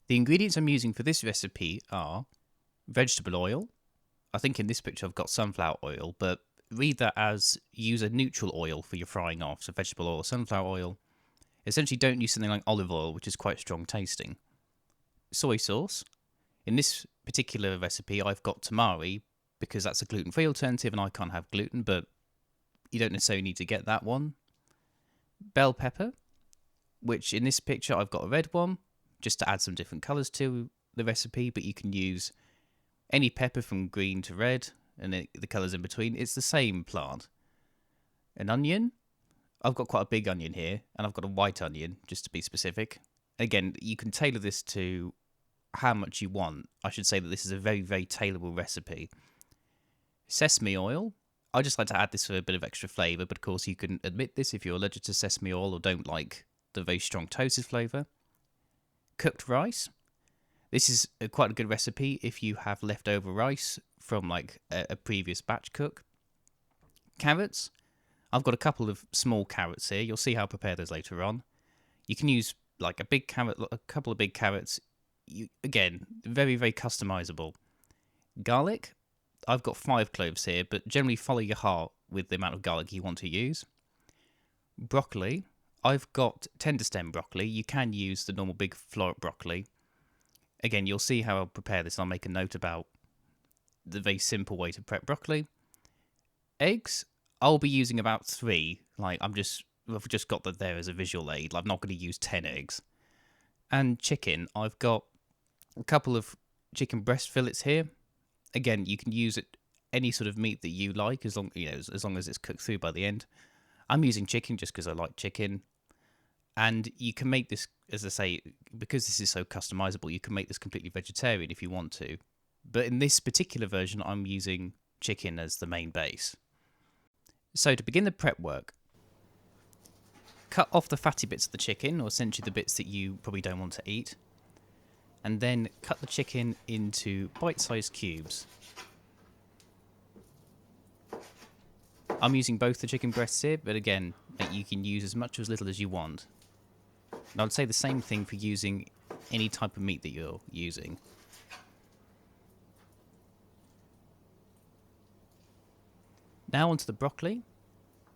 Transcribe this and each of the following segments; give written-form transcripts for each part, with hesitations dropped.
The ingredients I'm using for this recipe are vegetable oil. I think in this picture I've got sunflower oil, but read that as use a neutral oil for your frying off, so vegetable oil or sunflower oil. Essentially don't use something like olive oil, which is quite strong tasting. Soy sauce. In this particular recipe I've got tamari, because that's a gluten-free alternative and I can't have gluten, but you don't necessarily need to get that one. Bell pepper, which in this picture I've got a red one, just to add some different colours to the recipe, but you can use any pepper from green to red, and the colours in between. It's the same plant. An onion. I've got quite a big onion here, and I've got a white onion, just to be specific. Again, you can tailor this to how much you want. I should say that this is a very, very tailorable recipe. Sesame oil. I just like to add this for a bit of extra flavour, but of course you can omit this if you're allergic to sesame oil or don't like the very strong toasted flavour. Cooked rice. This is quite a good recipe if you have leftover rice from like a previous batch cook. Carrots. I've got a couple of small carrots here. You'll see how I prepare those later on. You can use like a big carrot, a couple of big carrots. Again, very, very customizable. Garlic. I've got 5 cloves here, but generally follow your heart with the amount of garlic you want to use. Broccoli. I've got tender stem broccoli. You can use the normal big floret broccoli. Again, you'll see how I'll prepare this. I'll make a note about the very simple way to prep broccoli. Eggs. I'll be using about 3. I've just got that there as a visual aid. I'm not going to use 10 eggs. And chicken. I've got a couple of chicken breast fillets here. Again, you can use any sort of meat that you like, as long as it's cooked through by the end. I'm using chicken just because I like chicken. And you can make this, as I say, because this is so customizable, you can make this completely vegetarian if you want to. But in this particular version, I'm using chicken as the main base. So to begin the prep work, cut off the fatty bits of the chicken, or essentially the bits that you probably don't want to eat. And then cut the chicken into bite-sized cubes. I'm using both the chicken breasts here, but again, you can use as much or as little as you want. And I would say the same thing for using any type of meat that you're using. Now onto the broccoli.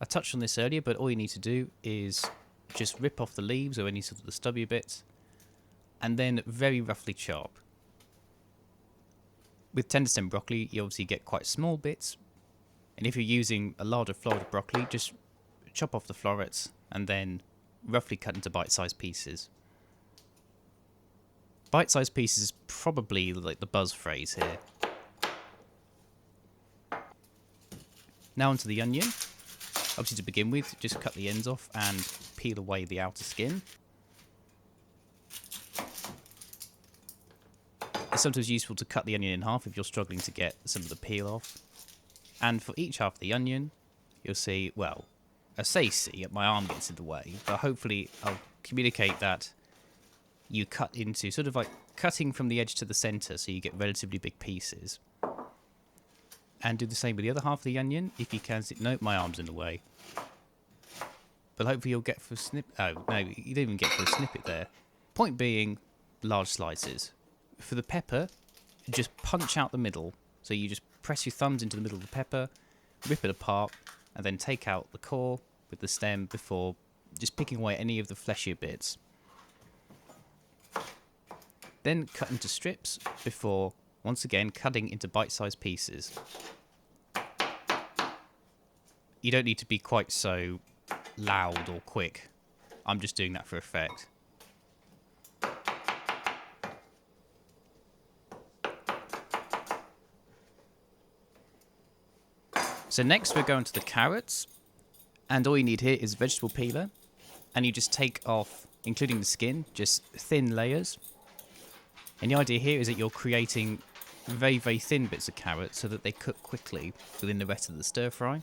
I touched on this earlier, but all you need to do is just rip off the leaves or any sort of the stubby bits, and then very roughly chop. With tender stem broccoli, you obviously get quite small bits, and if you're using a larger floret broccoli, just chop off the florets and then roughly cut into bite-sized pieces. Bite-sized pieces is probably like the buzz phrase here. Now onto the onion. Obviously to begin with, just cut the ends off and peel away the outer skin. It's sometimes useful to cut the onion in half if you're struggling to get some of the peel off. And for each half of the onion, you'll see, well, I say see, my arm gets in the way, but hopefully I'll communicate that you cut into sort of like cutting from the edge to the centre so you get relatively big pieces. And do the same with the other half of the onion if you can see. No, my arm's in the way. But hopefully you'll get for a snip. Oh, no, you don't even get for a snippet there. Point being, large slices. For the pepper, just punch out the middle. So you just press your thumbs into the middle of the pepper, rip it apart, and then take out the core with the stem before just picking away any of the fleshier bits. Then cut into strips before, once again, cutting into bite-sized pieces. You don't need to be quite so loud or quick. I'm just doing that for effect. So next we're going to the carrots, and all you need here is vegetable peeler, and you just take off, including the skin, just thin layers. And the idea here is that you're creating very, very thin bits of carrot so that they cook quickly within the rest of the stir fry.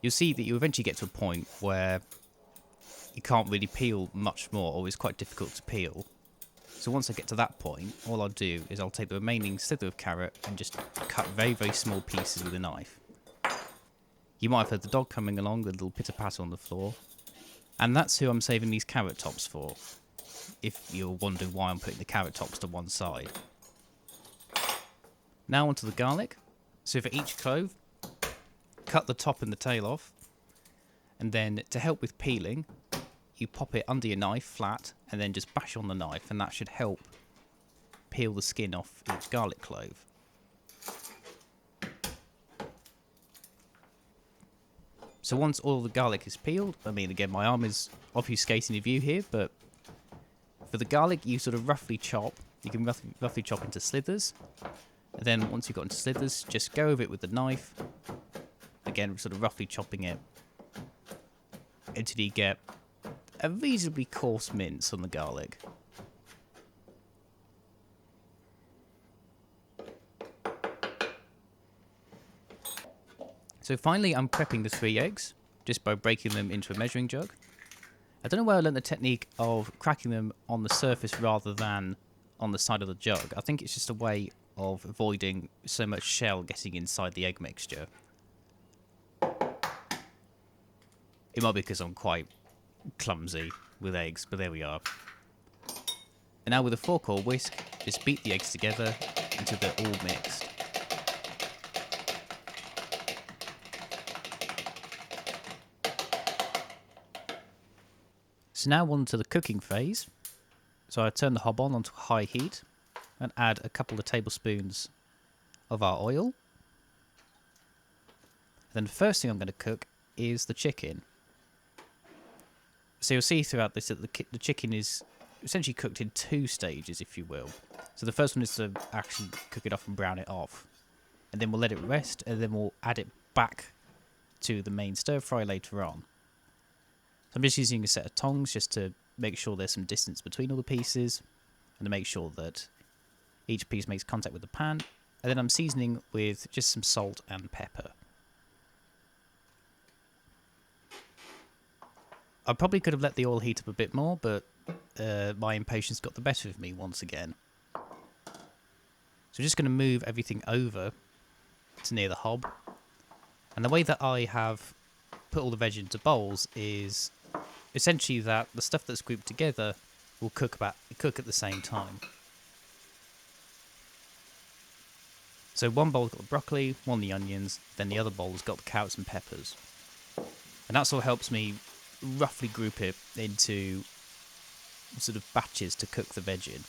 You'll see that you eventually get to a point where you can't really peel much more, or it's quite difficult to peel. So once I get to that point, all I'll do is I'll take the remaining slither of carrot and just cut very, very small pieces with a knife. You might have heard the dog coming along with a little pitter-patter on the floor. And that's who I'm saving these carrot tops for, if you're wondering why I'm putting the carrot tops to one side. Now onto the garlic. So for each clove, cut the top and the tail off, and then to help with peeling, you pop it under your knife flat and then just bash on the knife, and that should help peel the skin off each garlic clove. So once all the garlic is peeled, I mean, again, my arm is obfuscating the view here, but for the garlic, you sort of roughly chop. You can roughly chop into slithers. And then once you've got into slithers, just go over it with the knife. Again, sort of roughly chopping it until you get a reasonably coarse mince on the garlic. So finally, I'm prepping the 3 eggs, just by breaking them into a measuring jug. I don't know where I learned the technique of cracking them on the surface rather than on the side of the jug. I think it's just a way of avoiding so much shell getting inside the egg mixture. It might be because I'm quite clumsy with eggs, but there we are. And now with a fork or whisk, just beat the eggs together until they're all mixed. So now on to the cooking phase. So I turn the hob on onto high heat and add a couple of tablespoons of our oil. Then the first thing I'm going to cook is the chicken. So you'll see throughout this that the chicken is essentially cooked in 2 stages, if you will. So the first one is to actually cook it off and brown it off. And then we'll let it rest, and then we'll add it back to the main stir fry later on. So I'm just using a set of tongs just to make sure there's some distance between all the pieces, and to make sure that each piece makes contact with the pan. And then I'm seasoning with just some salt and pepper. I probably could have let the oil heat up a bit more, but my impatience got the better of me once again. So I'm just going to move everything over to near the hob. And the way that I have put all the veg into bowls is essentially that the stuff that's grouped together will cook at the same time. So one bowl's got the broccoli, one the onions, then the other bowl's got the carrots and peppers. And that sort of helps me roughly group it into sort of batches to cook the veg in.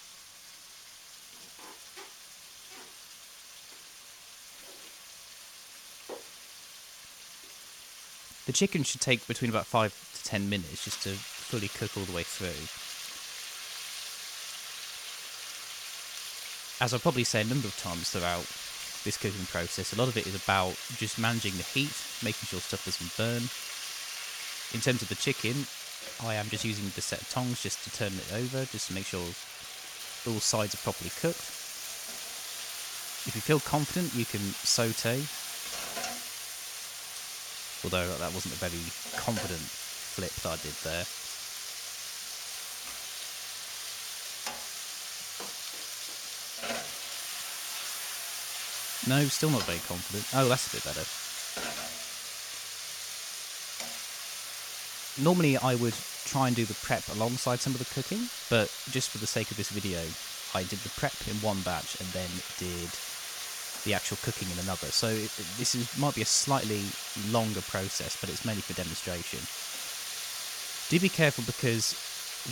The chicken should take between about 5 to 10 minutes just to fully cook all the way through. As I'll probably say a number of times throughout this cooking process, a lot of it is about just managing the heat, making sure stuff doesn't burn. In terms of the chicken, I am just using the set of tongs just to turn it over, just to make sure all sides are properly cooked. If you feel confident, you can saute. Although that wasn't a very confident flip that I did there. No, still not very confident. Oh, that's a bit better. Normally I would try and do the prep alongside some of the cooking, but just for the sake of this video, I did the prep in one batch and then did the actual cooking in another. So this might be a slightly longer process, but it's mainly for demonstration. Do be careful because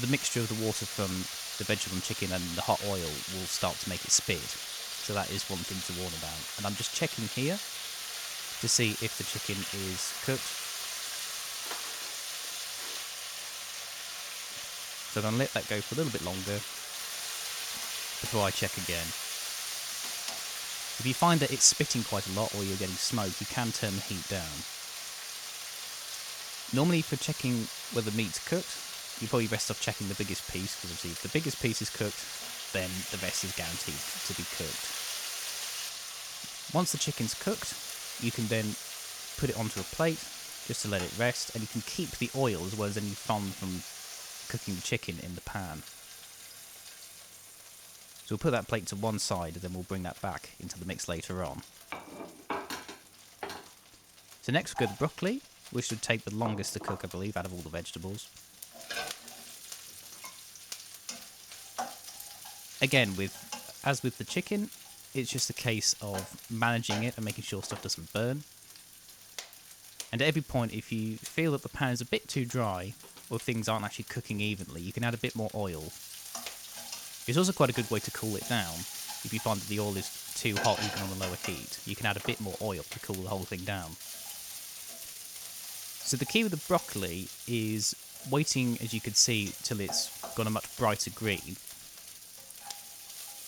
the mixture of the water from the vegetable and chicken and the hot oil will start to make it spit. So that is one thing to warn about. And I'm just checking here to see if the chicken is cooked. So I'm going to let that go for a little bit longer before I check again. If you find that it's spitting quite a lot or you're getting smoke, you can turn the heat down. Normally for checking whether meat's cooked, you probably best off checking the biggest piece, because obviously if the biggest piece is cooked, then the rest is guaranteed to be cooked. Once the chicken's cooked, you can then put it onto a plate just to let it rest, and you can keep the oil as well as any fun from cooking the chicken in the pan. So we'll put that plate to one side and then we'll bring that back into the mix later on. So next we'll go to broccoli, which should take the longest to cook, I believe, out of all the vegetables. Again, as with the chicken, it's just a case of managing it and making sure stuff doesn't burn. And at every point, if you feel that the pan is a bit too dry, or things aren't actually cooking evenly, you can add a bit more oil. It's also quite a good way to cool it down. If you find that the oil is too hot even on the lower heat, you can add a bit more oil to cool the whole thing down. So the key with the broccoli is waiting, as you can see, till it's got a much brighter green.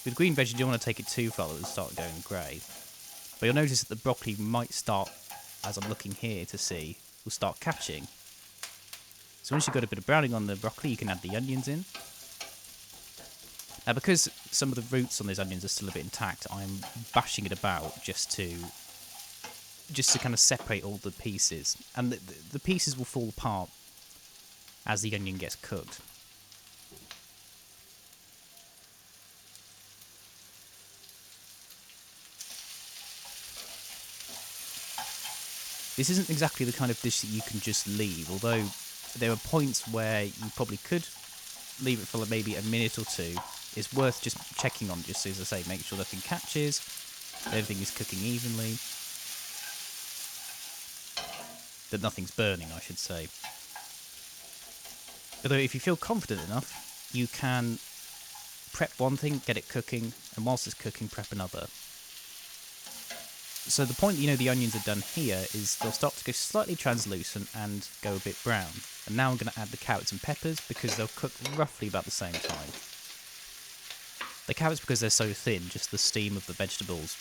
With green veg, you don't want to take it too far, it'll start going grey. But you'll notice that the broccoli might start, as I'm looking here to see, will start catching. So once you've got a bit of browning on the broccoli, you can add the onions in. Now, because some of the roots on those onions are still a bit intact, I'm bashing it about just to kind of separate all the pieces. And the pieces will fall apart as the onion gets cooked. This isn't exactly the kind of dish that you can just leave, although there are points where you probably could leave it for maybe a minute or two. It's worth just checking on, just as I say, make sure nothing catches, everything is cooking evenly, that nothing's burning, I should say. Although if you feel confident enough, you can prep one thing, get it cooking, and whilst it's cooking, prep another. So the point that you know the onions are done here is they'll start to go slightly translucent and go a bit brown. And now I'm going to add the carrots and peppers because they'll cook roughly about the same time. The carrots, because they're so thin, just the steam of the vegetables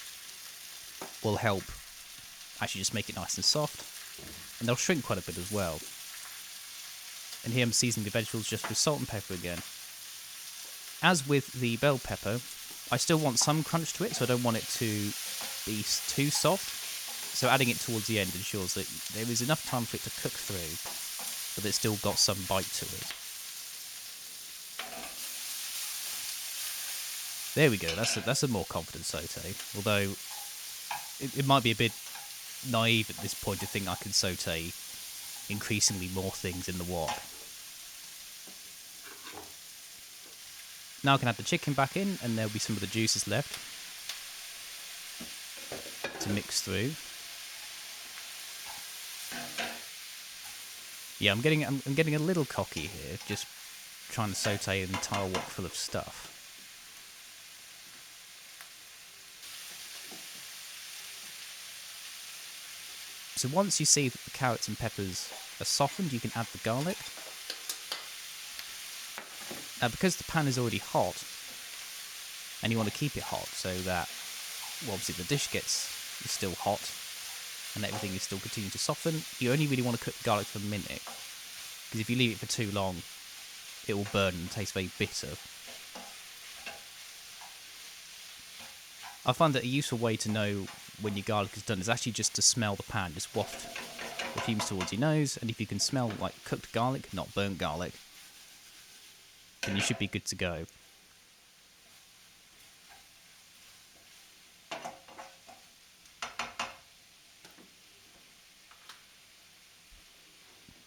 will help actually just make it nice and soft. And they'll shrink quite a bit as well. And here I'm seasoning the vegetables just with salt and pepper again. As with the bell pepper, I still want some crunch to it, so I don't want it to be too soft. So adding it towards the end ensures that there is enough time for it to cook through, but it's still got some bite to it. There we go, that's a more confident sauté, although it might be a bit naive at this point to think I can sauté increasingly more things in the wok. Now I can add the chicken back in, and there'll be some of the juices left to mix through. Yeah, I'm getting a little cocky here, just trying to sauté an entire wok full of stuff. So once you see that the carrots and peppers are softened, you can add the garlic. Now, because the pan is already hot, and you want to keep it hot so that, well, obviously the dish is still hot, and everything is still continuing to soften, you only really want to cook the garlic for a minute, because if you leave it for too long, it will burn and taste very bitter. I find that a useful way to know when your garlic is done is actually just to smell the pan, just waft the fumes towards your nose, and if you can smell like cooked garlic, not burnt garlic, then you should be good to go.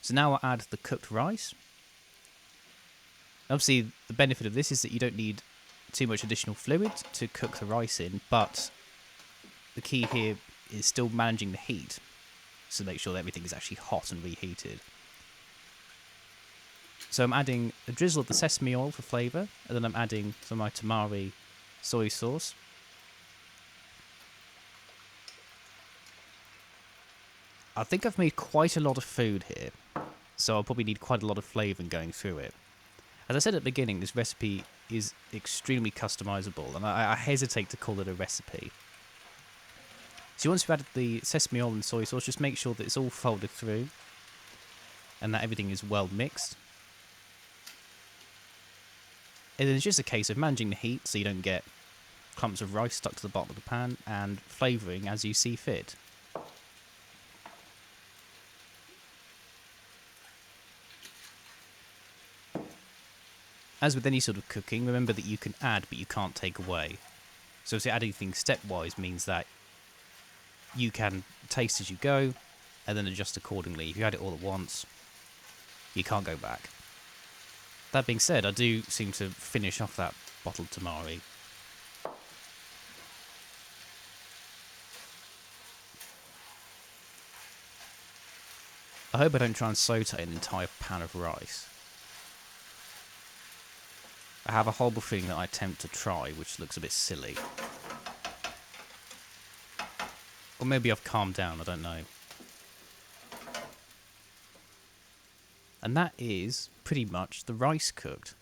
So now I'll add the cooked rice. Obviously, the benefit of this is that you don't need too much additional fluid to cook the rice in, but the key here is still managing the heat, so make sure that everything is actually hot and reheated. So I'm adding a drizzle of the sesame oil for flavour, and then I'm adding some of my tamari soy sauce. I think I've made quite a lot of food here, so I'll probably need quite a lot of flavouring going through it. As I said at the beginning, this recipe is extremely customisable, and I hesitate to call it a recipe. So once you've added the sesame oil and soy sauce, just make sure that it's all folded through, and that everything is well mixed. And then it's just a case of managing the heat so you don't get clumps of rice stuck to the bottom of the pan, and flavouring as you see fit. As with any sort of cooking, remember that you can add but you can't take away. So adding things stepwise means that you can taste as you go and then adjust accordingly. If you add it all at once, you can't go back. That being said, I do seem to finish off that bottled tamari. I hope I don't try and saute an entire pan of rice. I have a horrible feeling that I attempt to try, which looks a bit silly. Or maybe I've calmed down, I don't know. And that is pretty much the rice cooked.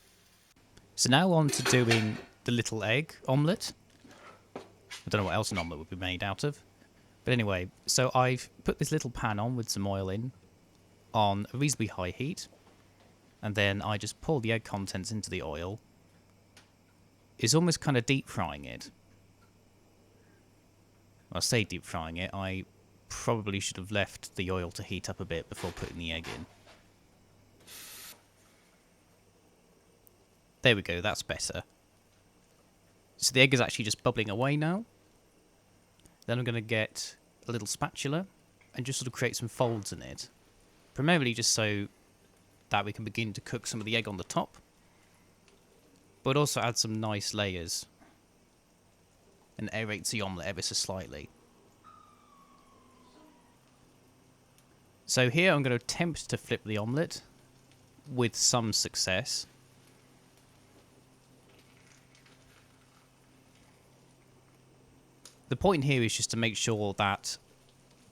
So now on to doing the little egg omelette. I don't know what else an omelette would be made out of. But anyway, so I've put this little pan on with some oil in on a reasonably high heat. And then I just pour the egg contents into the oil. It's almost kind of deep frying it. When I say deep frying it, I probably should have left the oil to heat up a bit before putting the egg in. There we go, that's better. So the egg is actually just bubbling away now. Then I'm going to get a little spatula and just sort of create some folds in it. Primarily just so that we can begin to cook some of the egg on the top. But also add some nice layers. And aerate the omelette ever so slightly. So here I'm going to attempt to flip the omelette with some success. The point here is just to make sure that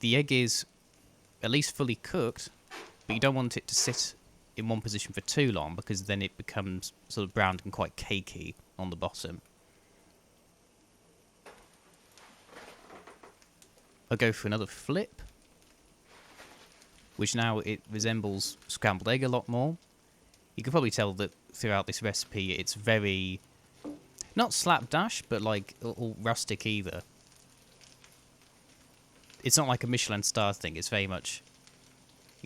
the egg is at least fully cooked, but you don't want it to sit in one position for too long because then it becomes sort of browned and quite cakey on the bottom. I'll go for another flip, which now it resembles scrambled egg a lot more. You can probably tell that throughout this recipe it's very, not slapdash, but like all rustic either. It's not like a Michelin star thing, it's very much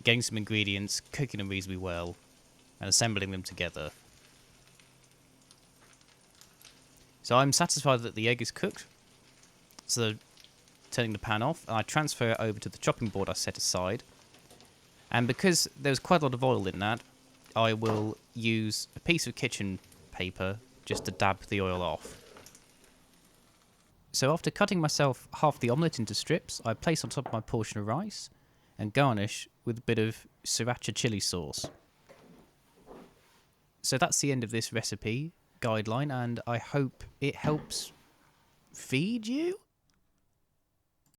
getting some ingredients, cooking them reasonably well, and assembling them together. So I'm satisfied that the egg is cooked. So turning the pan off, and I transfer it over to the chopping board I set aside. And because there's quite a lot of oil in that, I will use a piece of kitchen paper just to dab the oil off. So after cutting myself half the omelette into strips, I place on top of my portion of rice and garnish with a bit of sriracha chili sauce. So that's the end of this recipe guideline, and I hope it helps feed you?